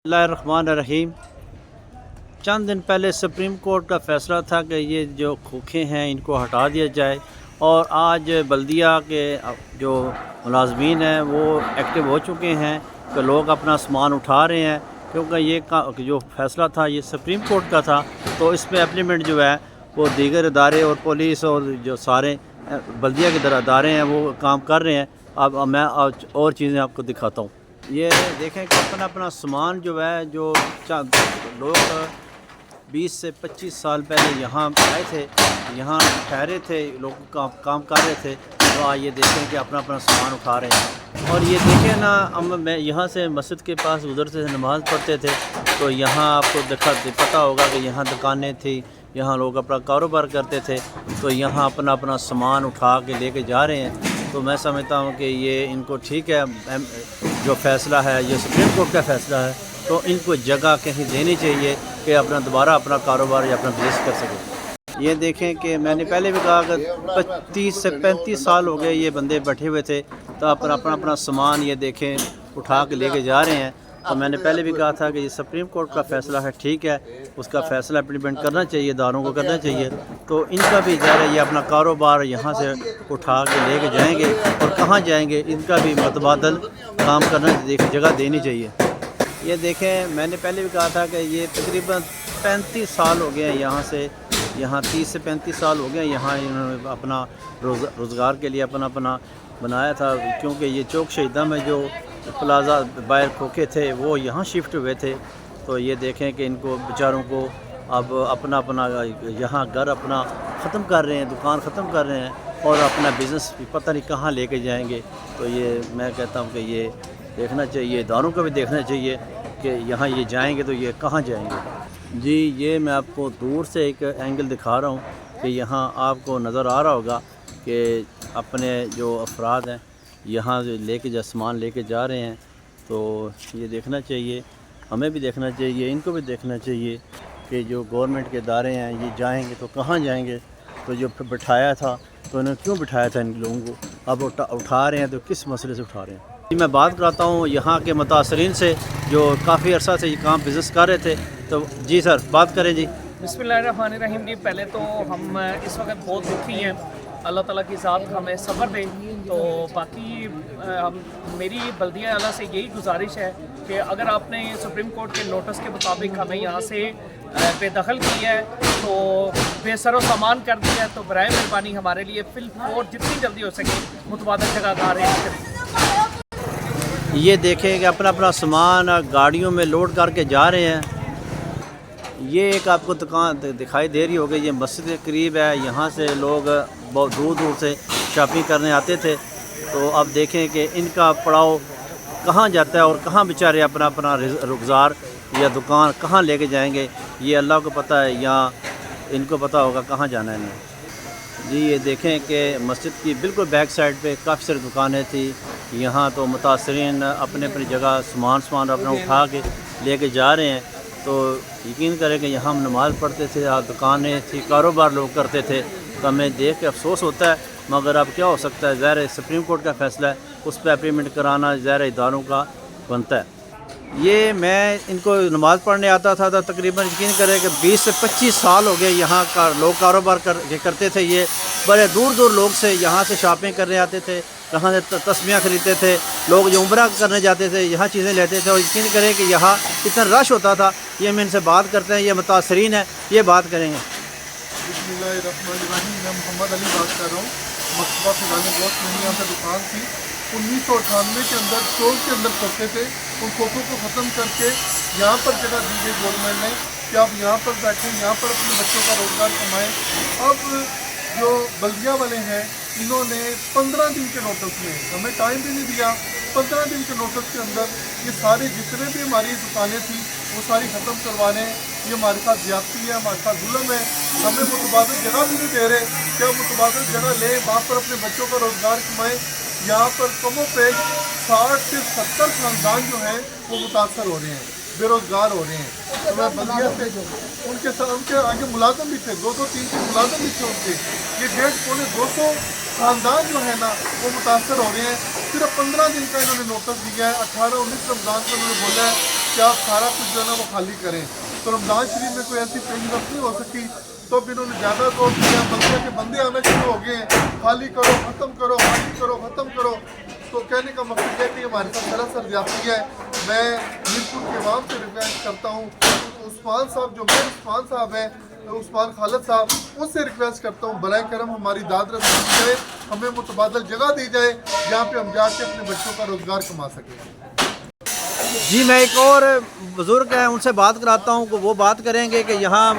बिस्मिल्लाहिर्रहमानिर्रहीम। चंद दिन पहले सुप्रीम कोर्ट का फ़ैसला था कि ये जो खोखे हैं इनको हटा दिया जाए, और आज बल्दिया के जो मुलाजमीन हैं वो एक्टिव हो चुके हैं कि लोग अपना सामान उठा रहे हैं, क्योंकि ये जो फ़ैसला था ये सुप्रीम कोर्ट का था। तो इस पर एप्लीमेंट जो है वो दीगर इदारे और पुलिस और जो सारे बल्दिया के इदारे हैं वो काम कर रहे हैं। अब मैं और चीज़ें आपको दिखाता हूँ। ये देखें कि अपना अपना सामान जो है, जो लोग 20 से 25 साल पहले यहाँ आए थे, यहाँ ठहरे थे, लोग काम कर रहे थे, तो आज ये देखें कि अपना अपना सामान उठा रहे हैं। और ये देखें ना, मैं यहाँ से मस्जिद के पास गुजरते थे, नमाज़ पढ़ते थे, तो यहाँ आपको पता होगा कि यहाँ दुकानें थी, यहाँ लोग अपना कारोबार करते थे, तो यहाँ अपना अपना सामान उठा के लेके जा रहे हैं। तो मैं समझता हूँ कि ये इनको ठीक है, जो फ़ैसला है ये सुप्रीम कोर्ट का फ़ैसला है, तो इनको जगह कहीं देनी चाहिए कि अपना दोबारा अपना कारोबार या अपना बिजनेस कर सकें। ये देखें कि मैंने पहले भी कहा कि 30 से 35 साल हो गए ये बंदे बैठे हुए थे, तो अपना अपना सामान ये देखें उठा के लेके जा रहे हैं। तो मैंने पहले भी कहा था कि ये सुप्रीम कोर्ट का फ़ैसला है, ठीक है, उसका फ़ैसला इम्प्लीमेंट करना चाहिए, इदारों को करना चाहिए। तो इनका भी ज़ाहिर है ये अपना कारोबार यहाँ से उठा के लेके जाएंगे, और कहाँ जाएंगे इनका भी मतबादल काम करना जगह देनी चाहिए। ये देखें, मैंने पहले भी कहा था कि ये तकरीबन 35 साल हो गए हैं यहाँ से, यहाँ 30 से 35 साल हो गए हैं यहाँ इन्होंने अपना रोज़गार के लिए अपना बनाया था, क्योंकि ये चौक शहीदा में जो प्लाजा बाहर खोखे थे वो यहाँ शिफ्ट हुए थे। तो ये देखें कि इनको बेचारों को अब अपना यहाँ घर अपना ख़त्म कर रहे हैं, दुकान ख़त्म कर रहे हैं, और अपना बिज़नेस भी पता नहीं कहाँ लेके जाएंगे। तो ये मैं कहता हूँ कि ये देखना चाहिए, इदारों को भी देखना चाहिए कि यहाँ ये जाएंगे तो ये कहाँ जाएंगे। जी, ये मैं आपको दूर से एक एंगल दिखा रहा हूँ कि यहाँ आपको नज़र आ रहा होगा कि अपने जो अफराद हैं यहाँ लेके सामान लेके जा रहे हैं। तो ये देखना चाहिए, हमें भी देखना चाहिए, इनको भी देखना चाहिए कि जो गवर्नमेंट के इदारे हैं ये जाएंगे तो कहाँ जाएंगे। तो जो बिठाया था तो इन्होंने क्यों बिठाया था इन लोगों को, अब उठा रहे हैं तो किस मसले से उठा रहे हैं। मैं बात कराता हूँ यहाँ के मुतासरीन से जो काफ़ी अर्सा से ये काम बिज़नेस कर रहे थे। तो जी सर, बात करें जी। बिस्मिल्लाहिर्रहमानिर्रहीम। जी, पहले तो हम इस वक्त बहुत दुखी हैं, अल्लाह ताला की ज़ात हमें सब्र दे। तो बाकी मेरी बल्दिया आला से यही गुजारिश है कि अगर आपने सुप्रीम कोर्ट के नोटिस के मुताबिक हमें यहाँ से बेदखल किया है, तो बेसरो सामान कर दिया है, तो बराए मेहरबानी हमारे लिए फिलफोर जितनी जल्दी हो सके मुतबादल जगह करें। ये देखें कि अपना अपना सामान गाड़ियों में लोड करके जा रहे हैं। ये एक आपको दुकान दिखाई दे रही होगी, ये मस्जिद के करीब है, यहाँ से लोग बहुत दूर दूर से शॉपिंग करने आते थे। तो अब देखें कि इनका पड़ाव कहाँ जाता है और कहाँ बेचारे अपना अपना रोज़गार या दुकान कहाँ लेके जाएंगे, ये अल्लाह को पता है, या इनको पता होगा कहाँ जाना है इन्हें। जी, ये देखें कि मस्जिद की बिल्कुल बैक साइड पे काफ़ी सारी दुकानें थी। यहाँ तो मुतासरीन अपने अपनी जगह सामान अपना उठा के लेके जा रहे हैं। तो यकीन करें कि यहाँ हम नमाज़ पढ़ते थे, दुकानें थी, कारोबार लोग करते थे, तो हमें देख के अफसोस होता है। मगर अब क्या हो सकता है, ज़ाहिर सुप्रीम कोर्ट का फ़ैसला है, उस पर एप्लीमेंट कराना ज़ाहिर इदारों का बनता है। ये मैं इनको नमाज़ पढ़ने आता था, तो तकरीबन यकीन करें कि 20 से 25 साल हो गए यहाँ का लोग कारोबार करते थे। ये बड़े दूर दूर लोग से यहाँ से शॉपिंग करने आते थे, यहाँ से तस्बियाँ ख़रीदते थे, लोग जो उम्रा करने जाते थे यहाँ चीज़ें लेते थे। और यकीन करें कि यहाँ कितना रश होता था। ये मैं इनसे बात करते हैं, ये मुतासरीन है, ये बात करेंगे। बिस्मिल्लाहिर्रहमानिर्रहीम। मैं मोहम्मद अली बात कर रहा हूँ। मकतबा फिजाने बहुत मेरी यहाँ पर दुकान थी। 1998 के अंदर चौक के अंदर खोखे थे, उन खोखों को ख़त्म करके यहाँ पर जगह दी गई गवर्नमेंट ने कि आप यहाँ पर बैठें, यहाँ पर अपने बच्चों का रोज़गार कमाएँ। अब जो बल्दिया वाले हैं इन्होंने 15 दिन के नोटिस में, हमें टाइम भी नहीं दिया, 15 दिन के नोटिस के अंदर ये सारी जितने भी हमारी दुकानें थी वो सारी ख़त्म करवा रहे हैं। ये हमारे साथ ज़्यादती है, हमारे साथ जुल्म है। हमें मुतबादल जगह भी नहीं दे रहे कि आप मुतबादल जगह लें, वहाँ पर अपने बच्चों का रोज़गार कमाएँ। यहाँ पर कमो पेश 60 से 70 ख़ानदान जो हैं वो मुतासर हो रहे हैं, बेरोज़गार हो रहे हैं। तो मैं बल्दिया से उनके साथ, उनके आगे मुलाजम भी थे, 2-3 मुलाजम भी थे उनके। ये 150-200 ख़ानदान जो है ना वो मुतासर हो रहे हैं। सिर्फ 15 दिन का इन्होंने नोटिस दिया है। 18-19 रमज़ान को उन्होंने बोला है कि आप सारा कुछ जो है ना वो खाली करें। तो रमज़ान शरीफ में कोई ऐसी पेशरफ नहीं हो सकी, तो फिर उन्होंने ज़्यादा जोर दिया, बल्कि के बंदे आना शुरू हो गए हैं, खाली करो ख़त्म करो, खाली करो ख़त्म करो। तो कहने का मकसद है कि हमारे साथ सरासर ज्यादती है। मैं मीरपुर के अवाम से रिक्वेस्ट करता हूँ, उस्मान साहब जो मेरे उस्मान साहब हैं, उस्मान खालिद साहब, उससे रिक्वेस्ट करता हूँ बराए करम हमारी दाद रसी दी जाए, हमें मुतबादल जगह दी जाए जहाँ पे हम जाके अपने बच्चों का रोज़गार कमा सकें। जी मैं एक और बुज़ुर्ग हैं उनसे बात कराता हूँ कि वो बात करेंगे कि यहाँ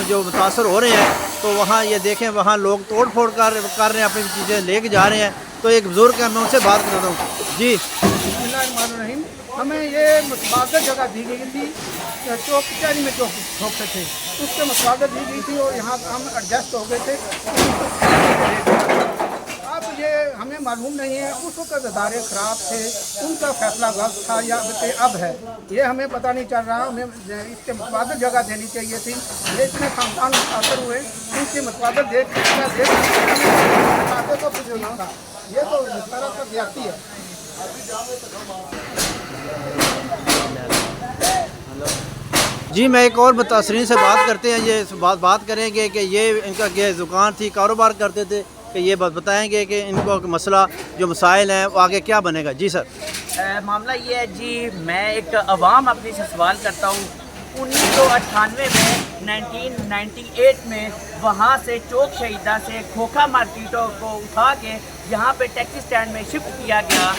जो मुतासर हो रहे हैं, तो वहाँ ये देखें वहाँ लोग तोड़ फोड़ कर रहे हैं, अपनी चीज़ें लेके जा रहे हैं। तो एक बुज़ुर्ग है, मैं उनसे बात करता हूँ। जी बिस्मिल्लाहिर्रहमानिर्रहीम। हमें ये मुतबादल जगह दी गई थी, चौक कचहरी में चौक ठोकते थे, उसके मुतबादल दी गई थी और यहाँ हम एडजस्ट हो गए थे। अब ये हमें मालूम नहीं है उस वक्त अदारे ख़राब थे, उनका फैसला गलत था या अब है, ये हमें पता नहीं चल रहा। हमें इसके मुतबादल जगह देनी चाहिए थी। ये इतने खानदान मुतासर हुए, इनके मुतबादल दे तो कुछ नहीं था। ये तो तरह का ज्यादती है। जी मैं एक और मुतासरीन से बात करते हैं, ये बात करेंगे कि ये इनका ये दुकान थी, कारोबार करते थे, कि ये बताएंगे कि इनको मसला जो मसाइल हैं वो आगे क्या बनेगा। जी सर। मामला ये है जी, मैं एक अवाम अपनी से सवाल करता हूँ। 1998 में 1998 में वहाँ से चौक शहीदा से खोखा मार्केटों को उठा के यहाँ पे टैक्सी स्टैंड में शिफ्ट किया गया।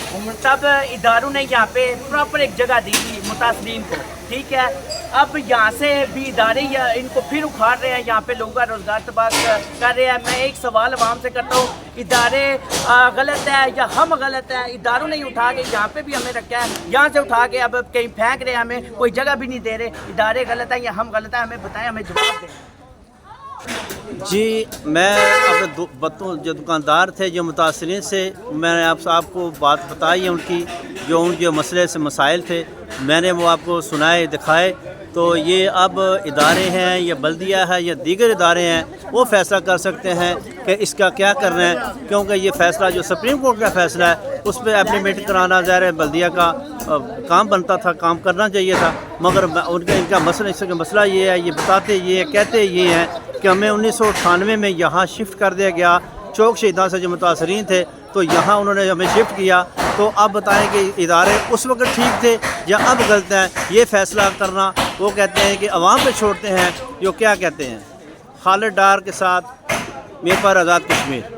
तब इदारों ने यहाँ पे प्रॉपर एक जगह दी थी मुतासरीन को, ठीक है। अब यहाँ से भी इदारे या इनको फिर उखाड़ रहे हैं, यहाँ पे लोगों का रोज़गार तबाह कर रहे हैं। मैं एक सवाल अवाम से करता हूँ, इदारे गलत है या हम गलत हैं? इदारों ने उठा के यहाँ पे भी हमें रखा है, यहाँ से उठा के अब कहीं फेंक रहे हैं, हमें कोई जगह भी नहीं दे रहे। इदारे गलत हैं या हम गलत हैं? हमें बताएं, हमें जवाब दें। जी मैं अपने जो दुकानदार थे, जो मुतासरीन से मैंने आपको बात बताई है, उनके मसले से मसाइल थे, मैंने वो आपको सुनाए दिखाए। तो ये अब इदारे हैं या बल्दिया है या दीगर इदारे हैं, वो फ़ैसला कर सकते हैं कि इसका क्या करना है, क्योंकि ये फ़ैसला जो सुप्रीम कोर्ट का फ़ैसला है उस पर इम्प्लीमेंट कराना ज़ाहिर है बल्दिया का काम बनता था, काम करना चाहिए था। मगर इनका मसला ये है, ये बताते ये कहते ये हैं कि हमें 1998 में यहाँ शिफ्ट कर दिया गया, चौक शहीदा से जो मुतासरीन थे तो यहाँ उन्होंने हमें शिफ्ट किया। तो अब बताएं कि इदारे उस वक्त ठीक थे या अब गलत हैं, ये फ़ैसला करना वो कहते हैं कि अवाम पे छोड़ते हैं, जो क्या कहते हैं। खालिद डार के साथ मीरपुर आज़ाद कश्मीर।